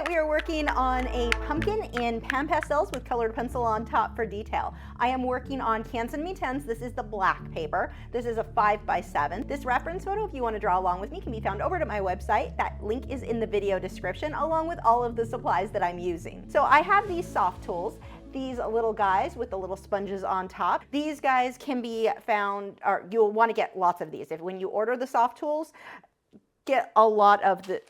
Tonight we are working on a pumpkin in PanPastels with colored pencil on top for detail. I am working on Cans and Me 10s. This is the black paper. This is a 5x7. This reference photo, if you want to draw along with me, can be found over at my website. That link is in the video description, along with all of the supplies that I'm using. So I have these soft tools. These little guys with the little sponges on top. These guys can be found, or you'll want to get lots of these. When you order the soft tools, get a lot of the,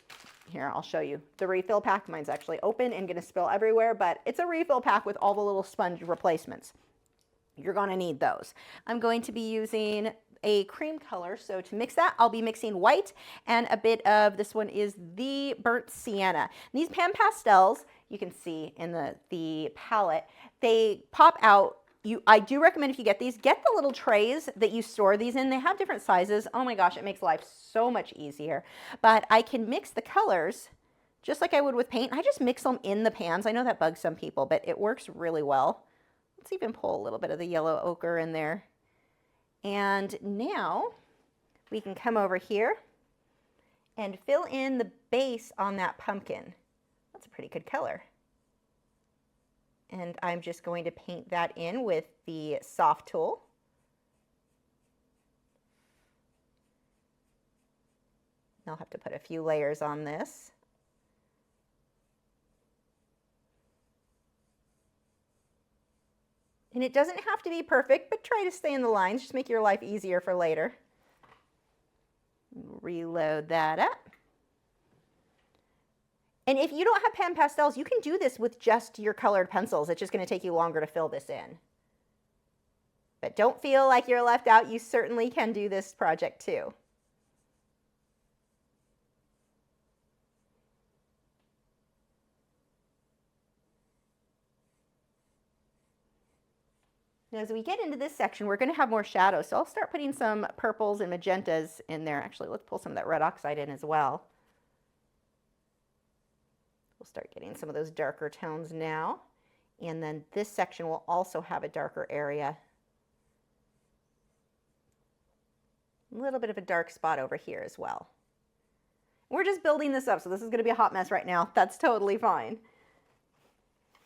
here, I'll show you the refill pack. Mine's actually open and gonna spill everywhere, but it's a refill pack with all the little sponge replacements. You're gonna need those. I'm going to be using a cream color, so to mix that, I'll be mixing white and a bit of, this one is the burnt sienna. And these PanPastels, you can see in the palette, they pop out. I do recommend if you get these, get the little trays that you store these in. They have different sizes. Oh my gosh, it makes life so much easier. But I can mix the colors just like I would with paint. I just mix them in the pans. I know that bugs some people, but it works really well. Let's even pull a little bit of the yellow ochre in there. And now we can come over here and fill in the base on that pumpkin. That's a pretty good color. And I'm just going to paint that in with the soft tool. I'll have to put a few layers on this. And it doesn't have to be perfect, but try to stay in the lines. Just make your life easier for later. Reload that up. And if you don't have PanPastels, you can do this with just your colored pencils. It's just going to take you longer to fill this in. But don't feel like you're left out. You certainly can do this project too. Now, as we get into this section, we're going to have more shadows. So I'll start putting some purples and magentas in there. Actually, let's pull some of that red oxide in as well. We'll start getting some of those darker tones now. And then this section will also have a darker area. A little bit of a dark spot over here as well. We're just building this up, so this is going to be a hot mess right now. That's totally fine.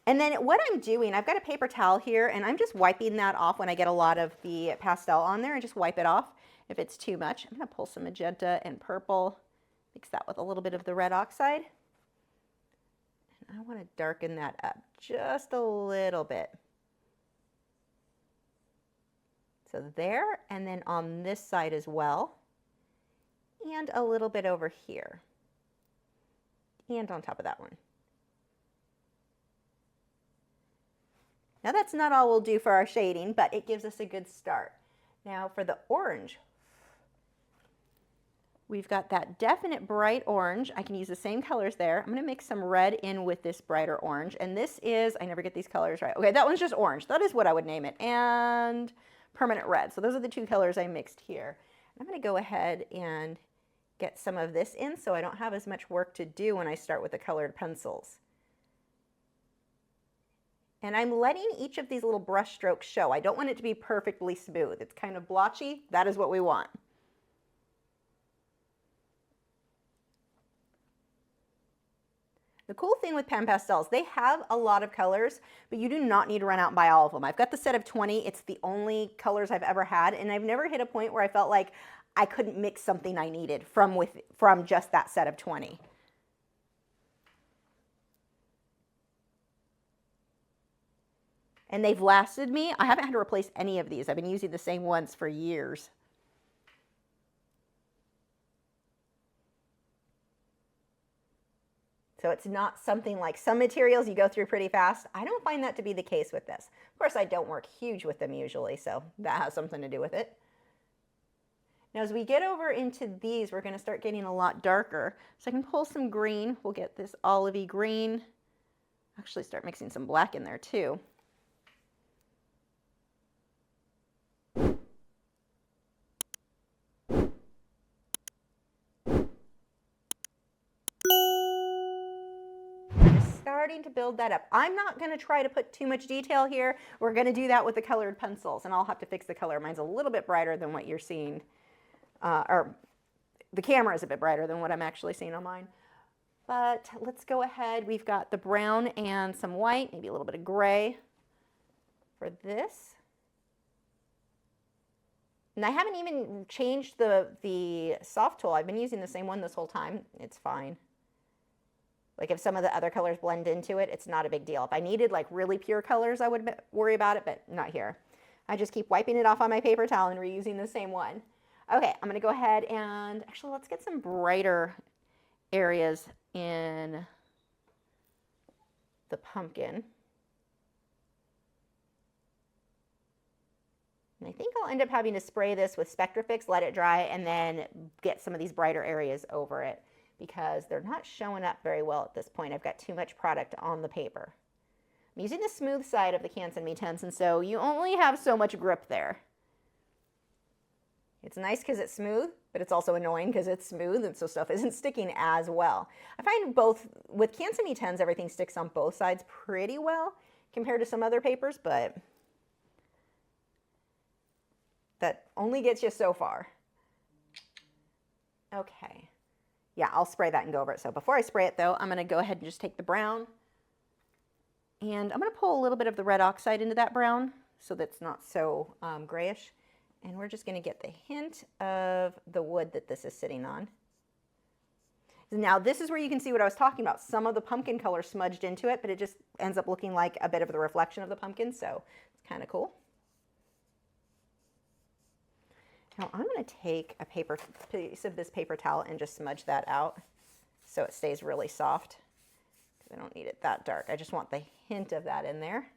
And then what I'm doing, I've got a paper towel here, and I'm just wiping that off when I get a lot of the pastel on there, and just wipe it off if it's too much. I'm going to pull some magenta and purple, mix that with a little bit of the red oxide. I want to darken that up just a little bit. So there, and then on this side as well, and a little bit over here, and on top of that one. Now that's not all we'll do for our shading, but it gives us a good start. Now for the orange, we've got that definite bright orange. I can use the same colors there. I'm going to mix some red in with this brighter orange. And this is, I never get these colors right. Okay, that one's just orange. That is what I would name it. And permanent red. So those are the two colors I mixed here. I'm going to go ahead and get some of this in so I don't have as much work to do when I start with the colored pencils. And I'm letting each of these little brush strokes show. I don't want it to be perfectly smooth. It's kind of blotchy. That is what we want. The cool thing with PanPastels, they have a lot of colors, but you do not need to run out and buy all of them. I've got the set of 20. It's the only colors I've ever had, and I've never hit a point where I felt like I couldn't mix something I needed from just that set of 20. And they've lasted me. I haven't had to replace any of these. I've been using the same ones for years. So it's not something like some materials you go through pretty fast. I don't find that to be the case with this. Of course, I don't work huge with them usually, so that has something to do with it. Now, as we get over into these, we're going to start getting a lot darker. So I can pull some green. We'll get this olivey green. Actually start mixing some black in there too. Starting to build that up. I'm not going to try to put too much detail here. We're going to do that with the colored pencils, and I'll have to fix the color. Mine's a little bit brighter than what you're seeing, or the camera is a bit brighter than what I'm actually seeing on mine. But let's go ahead. We've got the brown and some white, maybe a little bit of gray for this. And I haven't even changed the soft tool. I've been using the same one this whole time. It's fine. Like if some of the other colors blend into it, it's not a big deal. If I needed like really pure colors, I would worry about it, but not here. I just keep wiping it off on my paper towel and reusing the same one. Okay, I'm gonna go ahead and actually let's get some brighter areas in the pumpkin. And I think I'll end up having to spray this with Spectrafix, let it dry, and then get some of these brighter areas over it because they're not showing up very well at this point. I've got too much product on the paper. I'm using the smooth side of the Canson Me10s, and so you only have so much grip there. It's nice because it's smooth, but it's also annoying because it's smooth and so stuff isn't sticking as well. I find both, with Canson Me10s, everything sticks on both sides pretty well compared to some other papers, but that only gets you so far. Okay. Yeah, I'll spray that and go over it. So before I spray it though, I'm gonna go ahead and just take the brown and I'm gonna pull a little bit of the red oxide into that brown so that's not so grayish. And we're just gonna get the hint of the wood that this is sitting on. Now this is where you can see what I was talking about. Some of the pumpkin color smudged into it, but it just ends up looking like a bit of the reflection of the pumpkin, so it's kind of cool. Now I'm going to take a piece of this paper towel and just smudge that out so it stays really soft. I don't need it that dark. I just want the hint of that in there.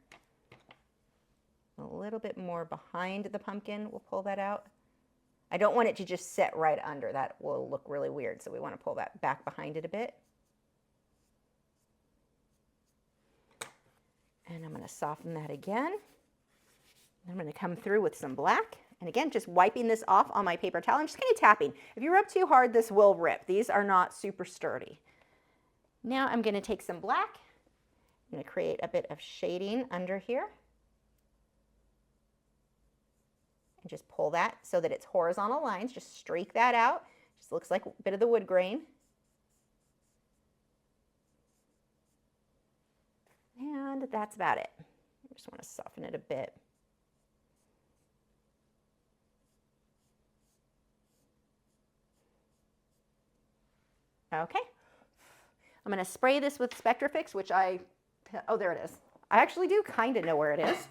A little bit more behind the pumpkin. We'll pull that out. I don't want it to just sit right under. That will look really weird, so we want to pull that back behind it a bit. And I'm going to soften that again. I'm going to come through with some black. And again, just wiping this off on my paper towel. I'm just kind of tapping. If you rub too hard, this will rip. These are not super sturdy. Now I'm going to take some black. I'm going to create a bit of shading under here. And just pull that so that it's horizontal lines. Just streak that out. Just looks like a bit of the wood grain. And that's about it. I just want to soften it a bit. Okay, I'm going to spray this with Spectrafix, which oh, there it is. I actually do kind of know where it is.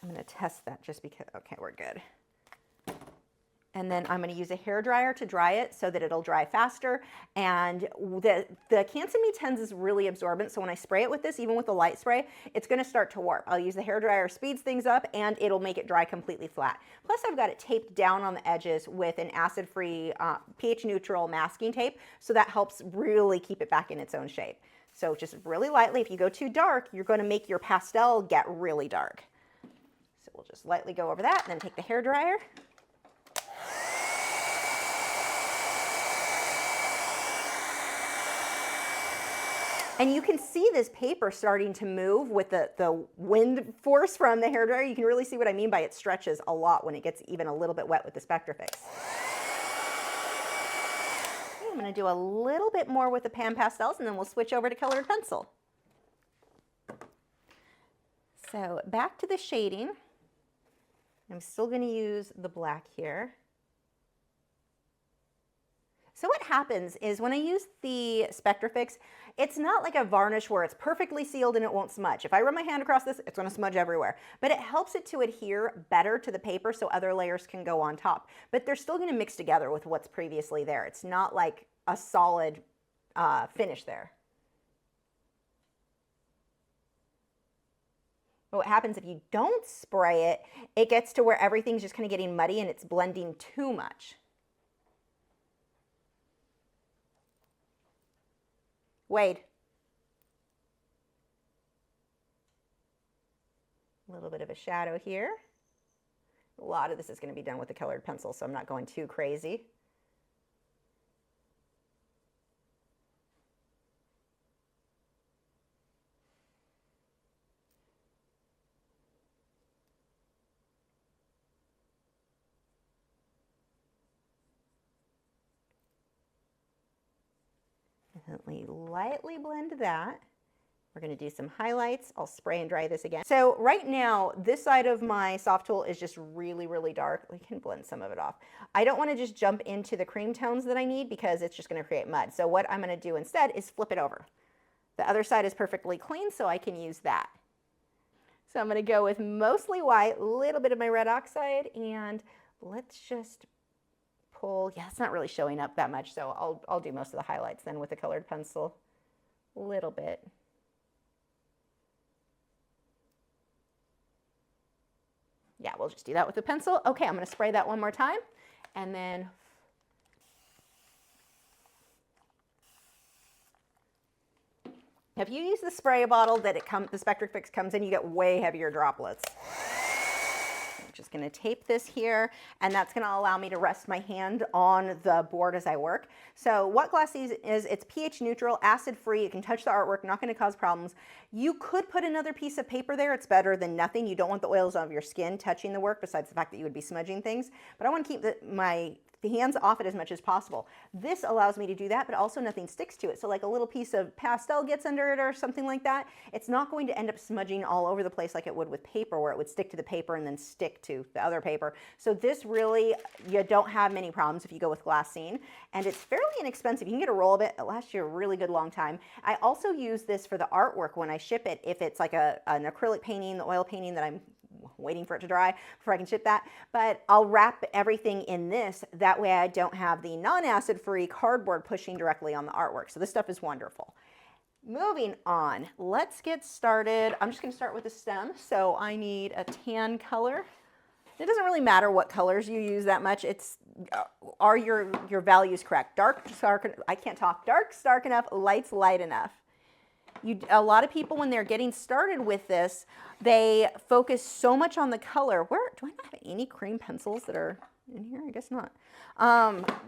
I'm going to test that just because, okay, we're good. And then I'm going to use a hairdryer to dry it so that it'll dry faster. And the Canson Me10s is really absorbent, so when I spray it with this, even with the light spray, it's going to start to warp. I'll use the hairdryer, speeds things up, and it'll make it dry completely flat. Plus, I've got it taped down on the edges with an acid-free, pH-neutral masking tape, so that helps really keep it back in its own shape. So just really lightly, if you go too dark, you're going to make your pastel get really dark. So we'll just lightly go over that, and then take the hairdryer. And you can see this paper starting to move with the wind force from the hairdryer. You can really see what I mean by it stretches a lot when it gets even a little bit wet with the Spectrafix. Okay, I'm going to do a little bit more with the PanPastels, and then we'll switch over to colored pencil. So back to the shading. I'm still going to use the black here. So what happens is when I use the Spectrafix, it's not like a varnish where it's perfectly sealed and it won't smudge. If I run my hand across this, it's going to smudge everywhere. But it helps it to adhere better to the paper so other layers can go on top. But they're still going to mix together with what's previously there. It's not like a solid finish there. But what happens if you don't spray it, it gets to where everything's just kind of getting muddy and it's blending too much. Wade. A little bit of a shadow here. A lot of this is going to be done with the colored pencil, so I'm not going too crazy. Gently, lightly blend that. We're going to do some highlights. I'll spray and dry this again. So right now, this side of my soft tool is just really, really dark. We can blend some of it off. I don't want to just jump into the cream tones that I need because it's just going to create mud. So what I'm going to do instead is flip it over. The other side is perfectly clean, so I can use that. So I'm going to go with mostly white, a little bit of my red oxide, and let's just pull. Yeah, it's not really showing up that much, so I'll do most of the highlights then with a colored pencil. A little bit. Yeah, we'll just do that with the pencil. Okay, I'm going to spray that one more time, and then if you use the spray bottle that the Spectric Fix comes in, you get way heavier droplets. I'm just going to tape this here, and that's going to allow me to rest my hand on the board as I work. So what Glass is it's pH neutral, acid free. It can touch the artwork, not going to cause problems. You could put another piece of paper there. It's better than nothing. You don't want the oils of your skin touching the work, besides the fact that you would be smudging things. But I want to keep my hands off it as much as possible. This allows me to do that, but also nothing sticks to it. So like a little piece of pastel gets under it or something like that, it's not going to end up smudging all over the place like it would with paper, where it would stick to the paper and then stick to the other paper. So this really, you don't have many problems if you go with glassine, and it's fairly inexpensive. You can get a roll of it. It lasts you a really good long time. I also use this for the artwork when I ship it. If it's like an acrylic painting, the oil painting that I'm waiting for it to dry before I can ship that, but I'll wrap everything in this. That way I don't have the non-acid free cardboard pushing directly on the artwork. So this stuff is wonderful. Moving on, let's get started. I'm just going to start with the stem. So I need a tan color. It doesn't really matter what colors you use that much. It's are your values correct? Dark, stark, I can't talk. Dark, stark enough, light's light enough. A lot of people, when they're getting started with this, they focus so mumuch on the color. Do I not have any cream pencils that are in here? I guess not.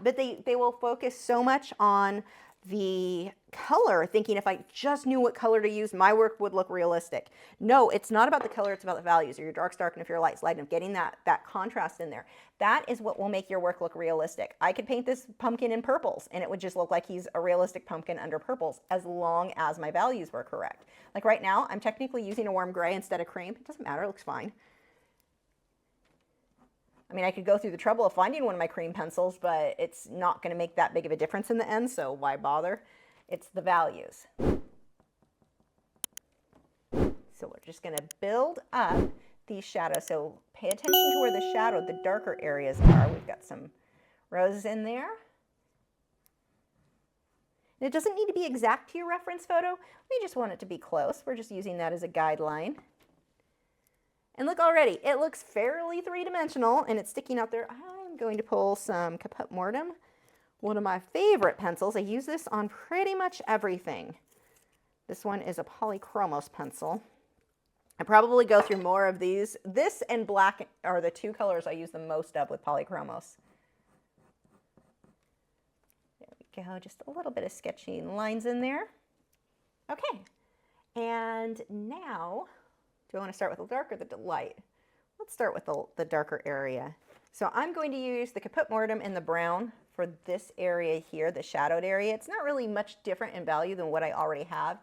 But they will focus so much on the color, thinking if I just knew what color to use, my work would look realistic. No, it's not about the color, it's about the values. Or your dark's dark enough, your light's light enough, getting that contrast in there. That is what will make your work look realistic. I could paint this pumpkin in purples, and it would just look like he's a realistic pumpkin under purples, as long as my values were correct. Like right now, I'm technically using a warm gray instead of cream. It doesn't matter, it looks fine. I mean, I could go through the trouble of finding one of my cream pencils, but it's not going to make that big of a difference in the end, so why bother? It's the values. So we're just going to build up these shadows. So pay attention to where the shadow, the darker areas are. We've got some roses in there. And it doesn't need to be exact to your reference photo. We just want it to be close. We're just using that as a guideline. And look already, it looks fairly three-dimensional, and it's sticking out there. I'm going to pull some Caput Mortem, one of my favorite pencils. I use this on pretty much everything. This one is a Polychromos pencil. I probably go through more of these. This and black are the two colors I use the most of with Polychromos. There we go, just a little bit of sketching lines in there. Okay, and now, do I want to start with the dark or the light? Let's start with the darker area. So I'm going to use the Caput Mortem in the brown for this area here, the shadowed area. It's not really much different in value than what I already have.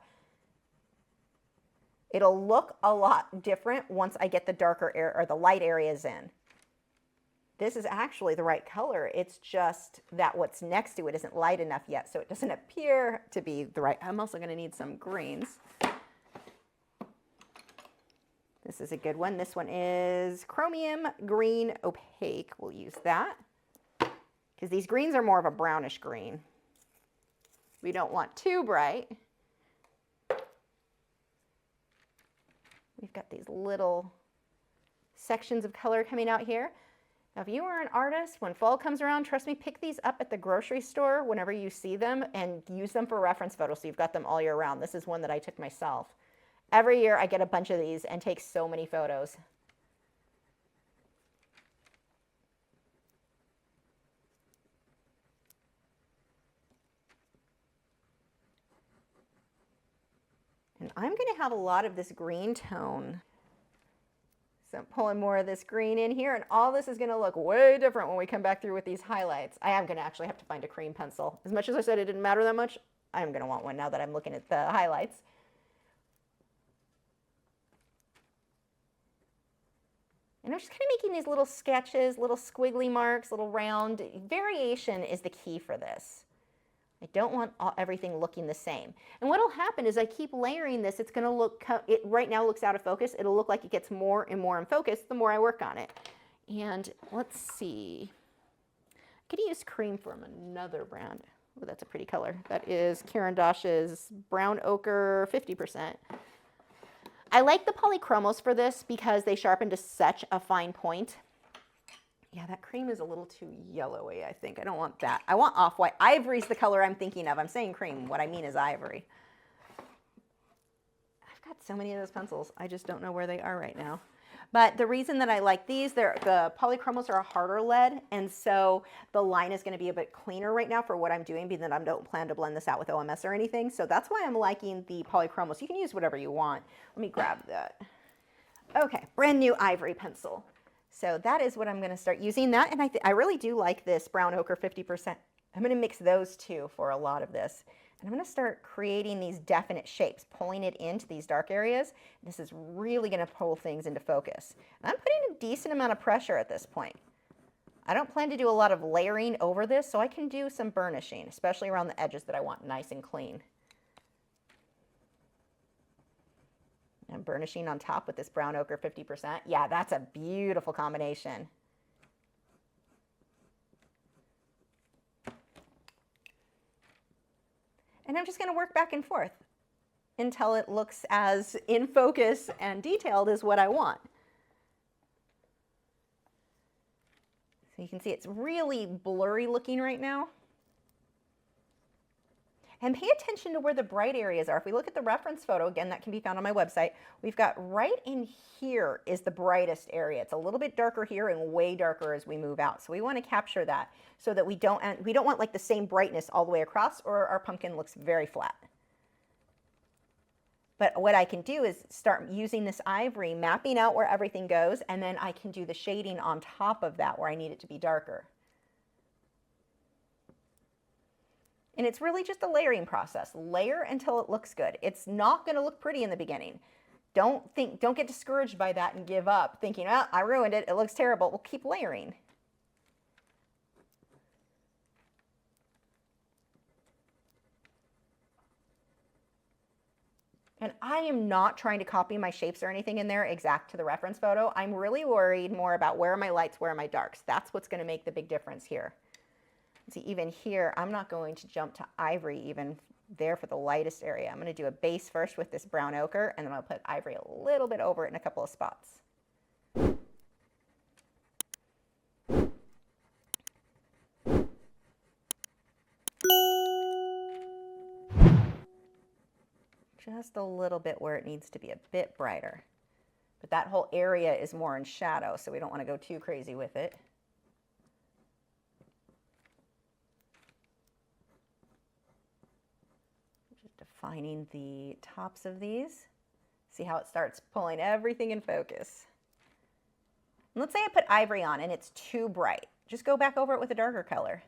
It'll look a lot different once I get the darker area or the light areas in. This is actually the right color. It's just that what's next to it isn't light enough yet, so it doesn't appear to be the right. I'm also going to need some greens. This is a good one. This one is Chromium Green Opaque. We'll use that because these greens are more of a brownish green. We don't want too bright. We've got these little sections of color coming out here. Now, if you are an artist, when fall comes around, trust me, pick these up at the grocery store whenever you see them and use them for reference photos so you've got them all year round. This is one that I took myself. Every year I get a bunch of these and take so many photos. And I'm going to have a lot of this green tone. So I'm pulling more of this green in here, and all this is going to look way different when we come back through with these highlights. I am going to actually have to find a cream pencil. As much as I said it didn't matter that much, I'm going to want one now that I'm looking at the highlights. And I'm just kind of making these little sketches, little squiggly marks, little round. Variation is the key for this. I don't want everything looking the same. And what will happen is I keep layering this. It's going to look, it right now looks out of focus. It'll look like it gets more and more in focus the more I work on it. And let's see. I could use cream from another brand. Oh, that's a pretty color. That is Caran d'Ache's Brown Ochre 50%. I like the polychromos for this because they sharpen to such a fine point. Yeah, that cream is a little too yellowy, I think. I don't want that. I want off-white. Ivory's the color I'm thinking of. I'm saying cream. What I mean is ivory. I've got so many of those pencils. I just don't know where they are right now. But the reason that I like these, the polychromos are a harder lead, and so the line is going to be a bit cleaner right now for what I'm doing, being that I don't plan to blend this out with OMS or anything. So that's why I'm liking the polychromos. You can use whatever you want. Let me grab that. Okay, brand new ivory pencil. So that is what I'm going to start using that, and I really do like this Brown Ochre 50%. I'm going to mix those two for a lot of this. And I'm going to start creating these definite shapes, pulling it into these dark areas. This is really going to pull things into focus. And I'm putting a decent amount of pressure at this point. I don't plan to do a lot of layering over this, so I can do some burnishing, especially around the edges that I want nice and clean. I'm burnishing on top with this Brown Ochre 50%. Yeah, that's a beautiful combination. And I'm just going to work back and forth until it looks as in focus and detailed as what I want. So you can see it's really blurry looking right now. And pay attention to where the bright areas are. If we look at the reference photo, again, that can be found on my website, we've got right in here is the brightest area. It's a little bit darker here and way darker as we move out. So we want to capture that so that we don't want like the same brightness all the way across, or our pumpkin looks very flat. But what I can do is start using this ivory, mapping out where everything goes, and then I can do the shading on top of that where I need it to be darker. And it's really just a layering process. Layer until it looks good. It's not going to look pretty in the beginning. Don't get discouraged by that and give up thinking, oh, I ruined it. It looks terrible. We'll keep layering. And I am not trying to copy my shapes or anything in there exact to the reference photo. I'm really worried more about where are my lights, where are my darks. That's what's going to make the big difference here. See, even here, I'm not going to jump to ivory even there for the lightest area. I'm going to do a base first with this brown ochre, and then I'll put ivory a little bit over it in a couple of spots. Just a little bit where it needs to be a bit brighter. But that whole area is more in shadow, so we don't want to go too crazy with it. Defining the tops of these. See how it starts pulling everything in focus. And let's say I put ivory on and it's too bright. Just go back over it with a darker color.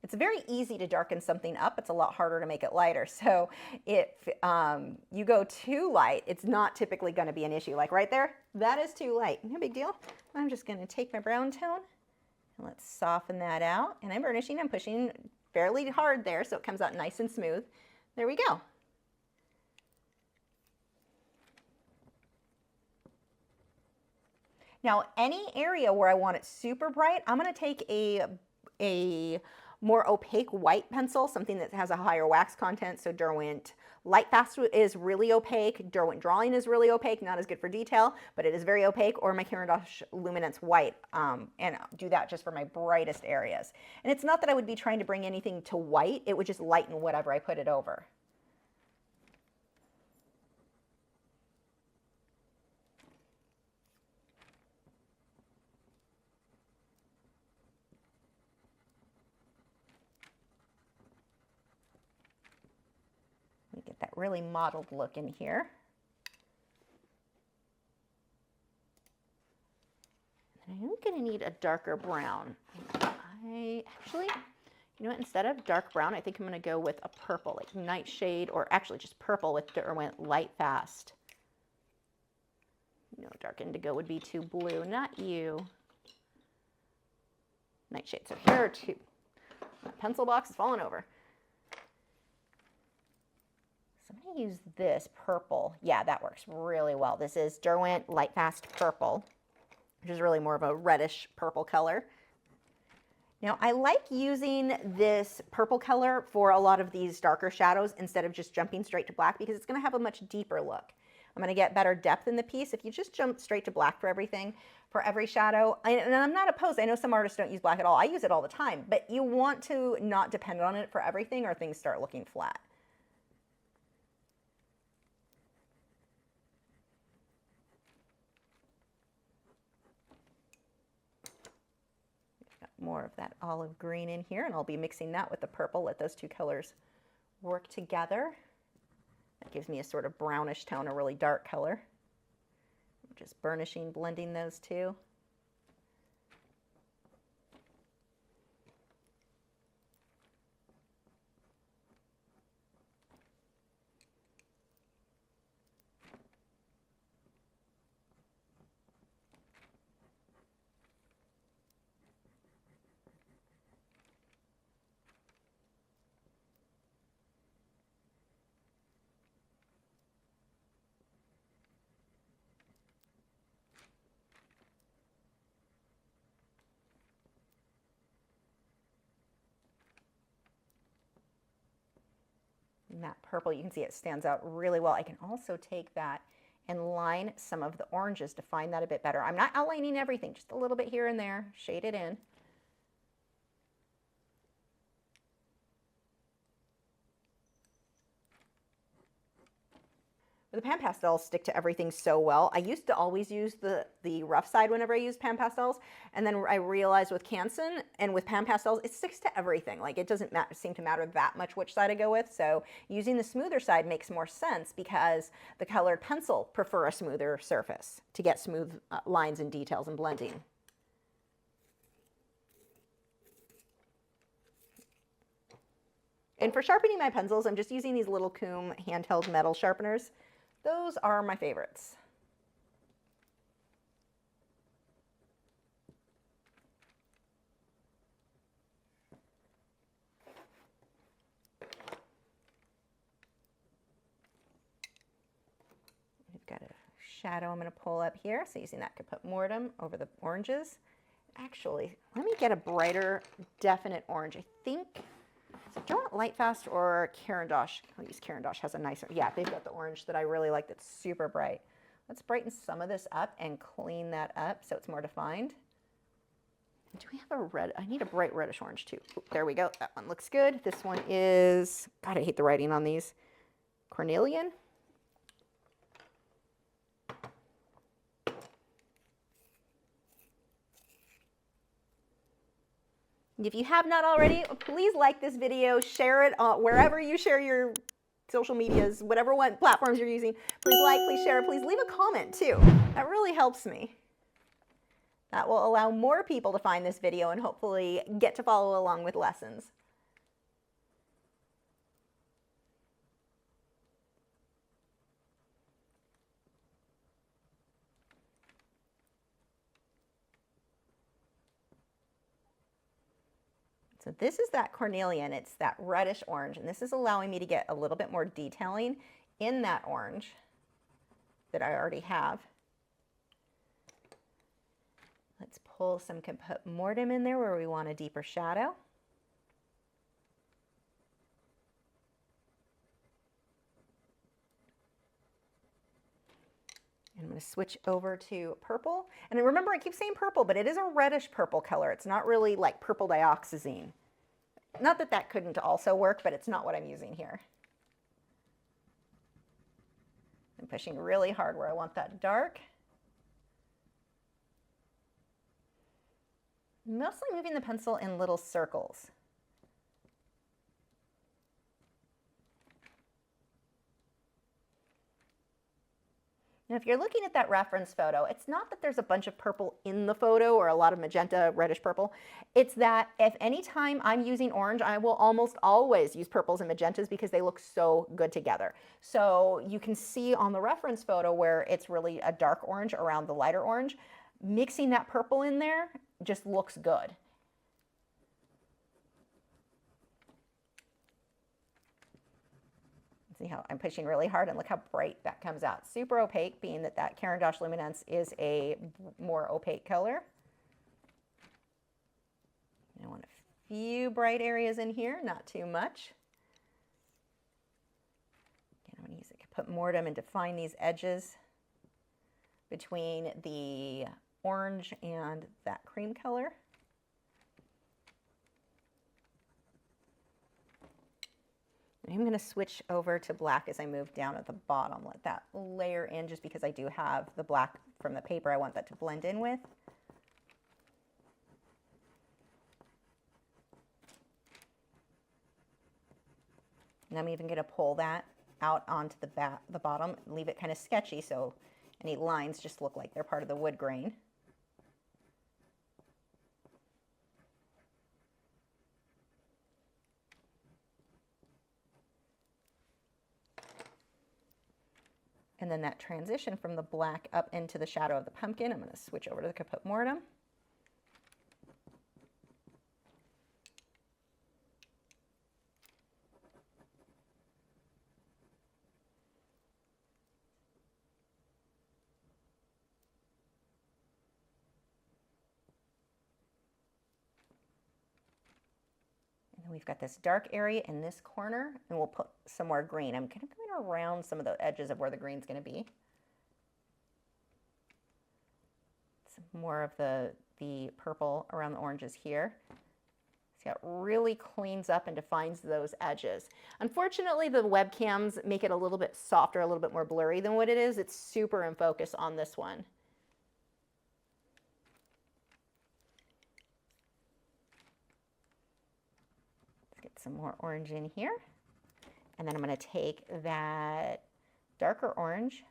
It's very easy to darken something up. It's a lot harder to make it lighter. So if you go too light, it's not typically going to be an issue. Like right there, that is too light. No big deal. I'm just going to take my brown tone and let's soften that out. And I'm burnishing. I'm pushing fairly hard there so it comes out nice and smooth. There we go. Now, any area where I want it super bright, I'm going to take a more opaque white pencil, something that has a higher wax content. So Derwent Light Fast is really opaque. Derwent Drawing is really opaque, not as good for detail, but it is very opaque. Or my Caran d'Ache Luminance White, and do that just for my brightest areas. And it's not that I would be trying to bring anything to white. It would just lighten whatever I put it over. Get that really mottled look in here. And I'm going to need a darker brown. I actually, You know what, instead of dark brown, I think I'm going to go with a purple, like nightshade, or actually just purple with Derwent Light Fast. No, dark indigo would be too blue, not you. Nightshade, so here are two. My pencil box is falling over. So I'm going to use this purple. Yeah, that works really well. This is Derwent Light Fast Purple, which is really more of a reddish purple color. Now, I like using this purple color for a lot of these darker shadows instead of just jumping straight to black, because it's going to have a much deeper look. I'm going to get better depth in the piece if you just jump straight to black for everything, for every shadow. And I'm not opposed. I know some artists don't use black at all. I use it all the time, but you want to not depend on it for everything or things start looking flat. More of that olive green in here, and I'll be mixing that with the purple. Let those two colors work together. That gives me a sort of brownish tone, a really dark color. Just burnishing, blending those two. And that purple, you can see it stands out really well. I can also take that and line some of the oranges to find that a bit better. I'm not outlining everything, just a little bit here and there, shade it in. The PanPastels stick to everything so well. I used to always use the rough side whenever I used PanPastels, and then I realized with Canson and with PanPastels, it sticks to everything. Like, it doesn't seem to matter that much which side I go with, so using the smoother side makes more sense because the colored pencil prefer a smoother surface to get smooth lines and details and blending. And for sharpening my pencils, I'm just using these little Coom handheld metal sharpeners. Those are my favorites. We've got a shadow I'm going to pull up here. So using that, I could put more of them over the oranges. Actually, let me get a brighter, definite orange. I think, so do you want Light Fast or Caran d'Ache? I'll use Caran d'Ache, has a nicer, yeah, they've got the orange that I really like that's super bright. Let's brighten some of this up and clean that up so it's more defined. Do we have a red? I need a bright reddish orange too. Ooh, there we go. That one looks good. This one is, God, I hate the writing on these. Cornelian. If you have not already, please like this video, share it wherever you share your social medias, whatever platforms you're using. Please like, please share, please leave a comment too. That really helps me. That will allow more people to find this video and hopefully get to follow along with lessons. So this is that Cornelian, it's that reddish orange, and this is allowing me to get a little bit more detailing in that orange that I already have. Let's pull some, can put mortem in there where we want a deeper shadow. And I'm going to switch over to purple. And remember, I keep saying purple, but it is a reddish purple color. It's not really like purple dioxazine. Not that that couldn't also work, but it's not what I'm using here. I'm pushing really hard where I want that dark. Mostly moving the pencil in little circles. Now, Now, if you're looking at that reference photo, it's not that there's a bunch of purple in the photo or a lot of magenta, reddish purple. It's that if any time I'm using orange, I will almost always use purples and magentas because they look so good together. So you can see on the reference photo where it's really a dark orange around the lighter orange. Mixing that purple in there just looks good. See how I'm pushing really hard, and look how bright that comes out. Super opaque, being that that Caran d'Ache Luminance is a more opaque color. I want a few bright areas in here, not too much. Again, I'm going to use it to put mortem and define these edges between the orange and that cream color. I'm going to switch over to black as I move down at the bottom. Let that layer in just because I do have the black from the paper I want that to blend in with. And I'm even going to pull that out onto the bottom and leave it kind of sketchy so any lines just look like they're part of the wood grain. And then that transition from the black up into the shadow of the pumpkin, I'm going to switch over to the Caput Mortem. We've got this dark area in this corner, and we'll put some more green. I'm kind of going around some of the edges of where the green's going to be. Some more of the purple around the oranges here. See how it really cleans up and defines those edges. Unfortunately, the webcams make it a little bit softer, a little bit more blurry than what it is. It's super in focus on this one. Some more orange in here, and then I'm going to take that darker orange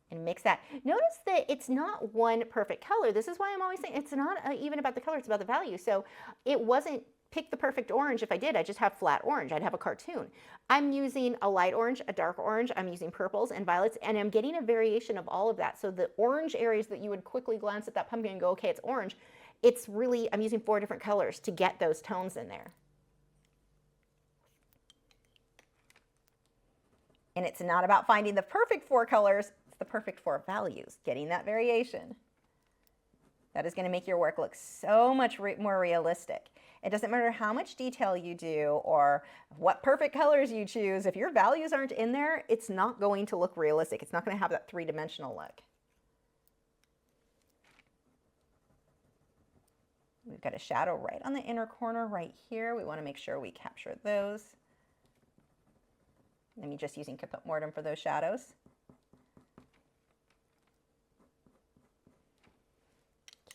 and mix that. Notice that it's not one perfect color. This is why I'm always saying it's not even about the color, it's about the value. So it wasn't pick the perfect orange. If I did, I'd just have flat orange. I'd have a cartoon. I'm using a light orange, a dark orange, I'm using purples and violets, and I'm getting a variation of all of that. So the orange areas that you would quickly glance at that pumpkin and go, okay, it's orange. It's really, I'm using 4 different colors to get those tones in there. And it's not about finding the perfect 4 colors, it's the perfect 4 values, getting that variation. That is going to make your work look so much more realistic. It doesn't matter how much detail you do or what perfect colors you choose. If your values aren't in there, it's not going to look realistic. It's not going to have that 3-dimensional look. We've got a shadow right on the inner corner right here. We want to make sure we capture those. I'm just using Caput Mortem for those shadows.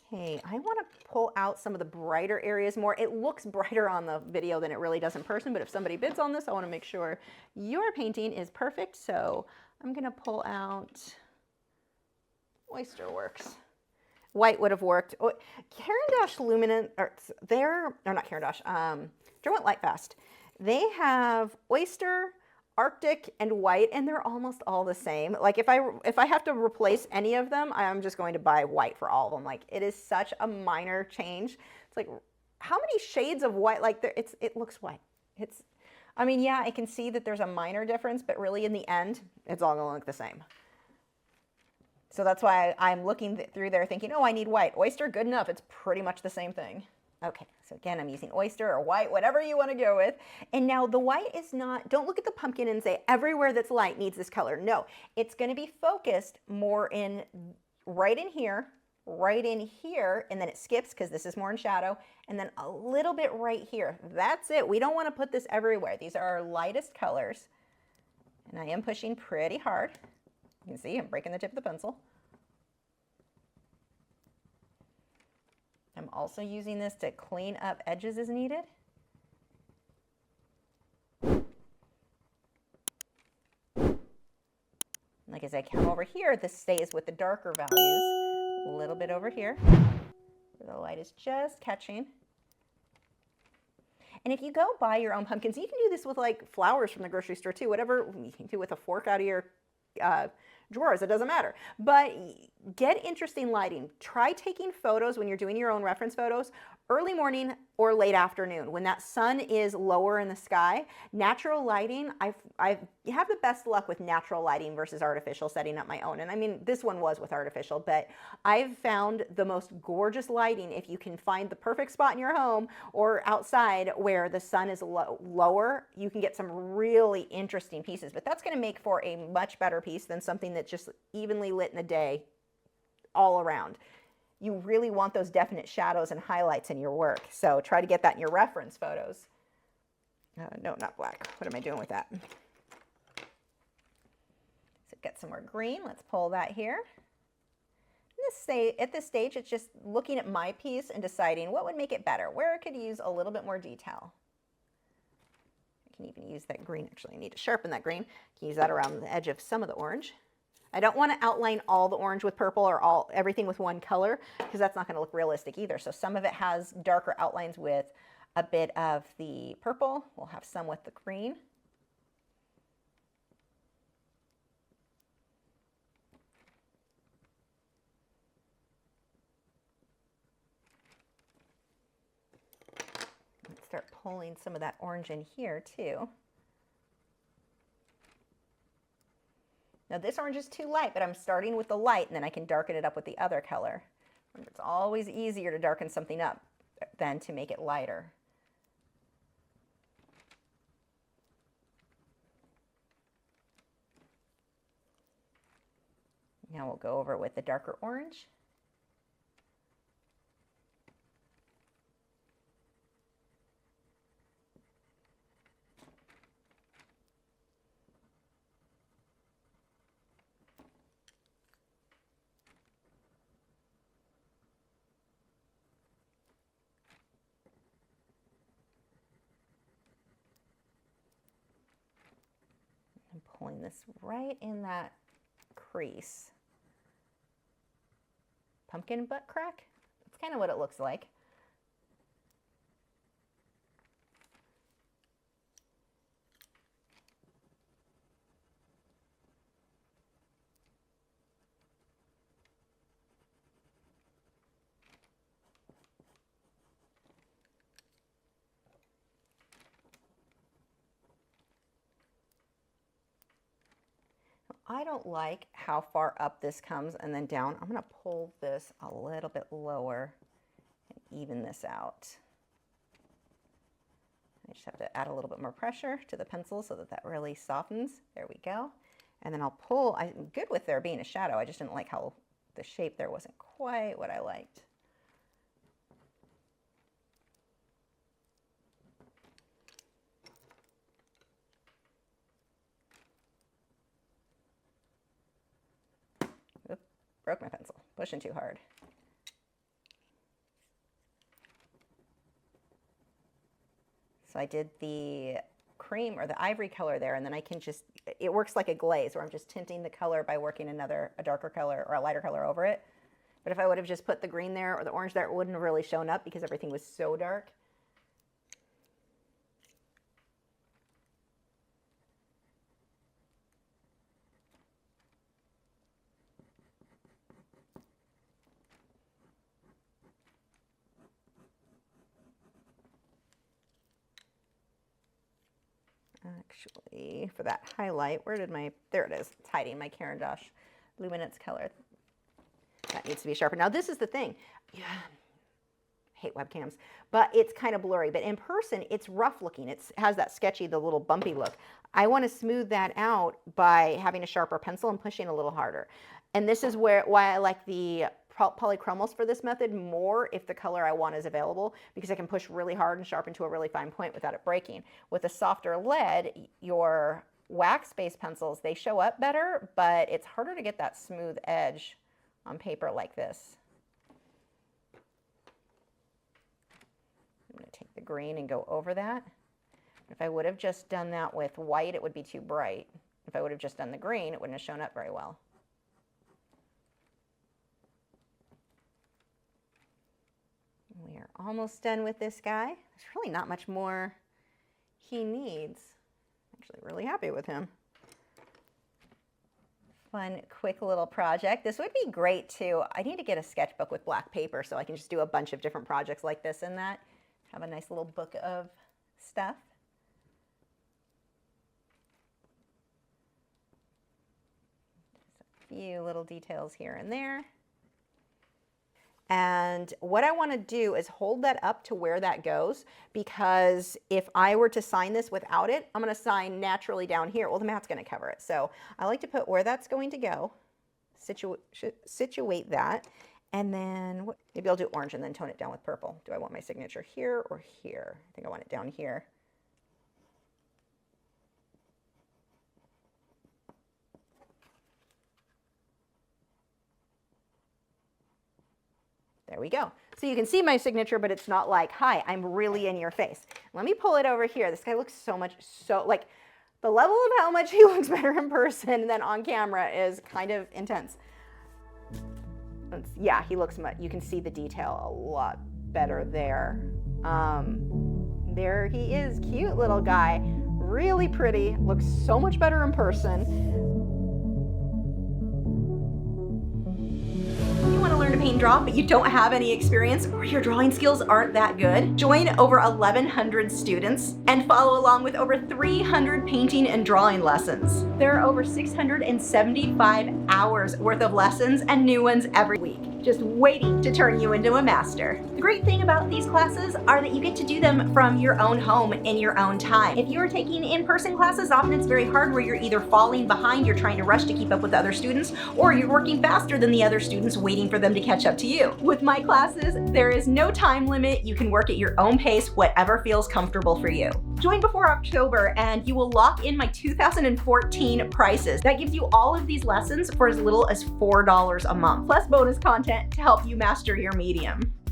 Okay, I want to pull out some of the brighter areas more. It looks brighter on the video than it really does in person, but if somebody bids on this, I want to make sure your painting is perfect. So I'm going to pull out Oyster Works. White would have worked. Oh, Caran d'Ache Luminance, or not Caran d'Ache, Derwent Lightfast. They have Oyster, Arctic, and white, and they're almost all the same. Like if I have to replace any of them, I'm just going to buy white for all of them. Like it is such a minor change. It's like how many shades of white? Like it looks white. I mean, yeah, I can see that there's a minor difference, but really in the end, it's all gonna look the same. So that's why I'm looking through there thinking, oh, I need white. Oyster, good enough. It's pretty much the same thing. Okay, so again, I'm using oyster or white, whatever you want to go with. And now the white is not, don't look at the pumpkin and say everywhere that's light needs this color. No, it's going to be focused more in right in here, and then it skips because this is more in shadow, and then a little bit right here. That's it. We don't want to put this everywhere. These are our lightest colors, and I am pushing pretty hard. You can see I'm breaking the tip of the pencil. I'm also using this to clean up edges as needed. Like like as I come over here, this stays with the darker values. A little bit over here, where the light is just catching. And if you go buy your own pumpkins, you can do this with like flowers from the grocery store too, whatever you can do with a fork out of your drawers, it doesn't matter. But get interesting lighting. Try taking photos when you're doing your own reference photos early morning or late afternoon when that sun is lower in the sky. Natural lighting, I have the best luck with natural lighting versus artificial setting up my own. And I mean, this one was with artificial, but I've found the most gorgeous lighting if you can find the perfect spot in your home or outside where the sun is lower. You can get some really interesting pieces, but that's going to make for a much better piece than something that's just evenly lit in the day all around. You really want those definite shadows and highlights in your work. So try to get that in your reference photos. No, not black. What am I doing with that? So get some more green. Let's pull that here. At this stage, it's just looking at my piece and deciding what would make it better, where it could use a little bit more detail. I can even use that green. Actually, I need to sharpen that green. I can use that around the edge of some of the orange. I don't want to outline all the orange with purple or everything with one color because that's not going to look realistic either. So some of it has darker outlines with a bit of the purple. We'll have some with the green. Let's start pulling some of that orange in here too. Now this orange is too light, but I'm starting with the light and then I can darken it up with the other color. Remember, it's always easier to darken something up than to make it lighter. Now we'll go over it with the darker orange. I'm pulling this right in that crease. Pumpkin butt crack? That's kind of what it looks like. I don't like how far up this comes and then down. I'm going to pull this a little bit lower and even this out. I just have to add a little bit more pressure to the pencil so that that really softens. There we go. And then I'll pull. I'm good with there being a shadow. I just didn't like how the shape there wasn't quite what I liked. Broke my pencil, pushing too hard. So I did the cream or the ivory color there, and then I can just, it works like a glaze where I'm just tinting the color by working a darker color or a lighter color over it. But if I would have just put the green there or the orange there, it wouldn't have really shown up because everything was so dark. Actually, for that highlight, where did my, there it is, it's hiding my Caran d'Ache luminance color. That needs to be sharper. Now this is the thing, yeah, hate webcams, but it's kind of blurry, but in person, it's rough looking. It has that sketchy, the little bumpy look. I want to smooth that out by having a sharper pencil and pushing a little harder. And this is why I like the polychromals for this method more if the color I want is available, because I can push really hard and sharpen to a really fine point without it breaking. With a softer lead, your wax-based pencils, they show up better, but it's harder to get that smooth edge on paper like this. I'm going to take the green and go over that. If I would have just done that with white, it would be too bright. If I would have just done the green, it wouldn't have shown up very well. We are almost done with this guy. There's really not much more he needs. I'm actually really happy with him. Fun, quick little project. This would be great too. I need to get a sketchbook with black paper so I can just do a bunch of different projects like this and that. Have a nice little book of stuff. Just a few little details here and there. And what I want to do is hold that up to where that goes, because if I were to sign this without it, I'm going to sign naturally down here. Well, the mat's going to cover it. So I like to put where that's going to go, situate that, and then maybe I'll do orange and then tone it down with purple. Do I want my signature here or here? I think I want it down here. There we go. So you can see my signature, but it's not like, hi, I'm really in your face. Let me pull it over here. This guy looks like the level of how much he looks better in person than on camera is kind of intense. Yeah, he looks you can see the detail a lot better there. There he is, cute little guy, really pretty, looks so much better in person. To paint and draw, but you don't have any experience or your drawing skills aren't that good? Join over 1,100 students and follow along with over 300 painting and drawing lessons. There are over 675 hours worth of lessons and new ones every week, just waiting to turn you into a master. The great thing about these classes are that you get to do them from your own home in your own time. If you're taking in-person classes, often it's very hard where you're either falling behind, you're trying to rush to keep up with other students, or you're working faster than the other students waiting for them to catch up to you. With my classes, there is no time limit. You can work at your own pace, whatever feels comfortable for you. Join before October and you will lock in my 2014 prices. That gives you all of these lessons for as little as $4 a month, plus bonus content to help you master your medium.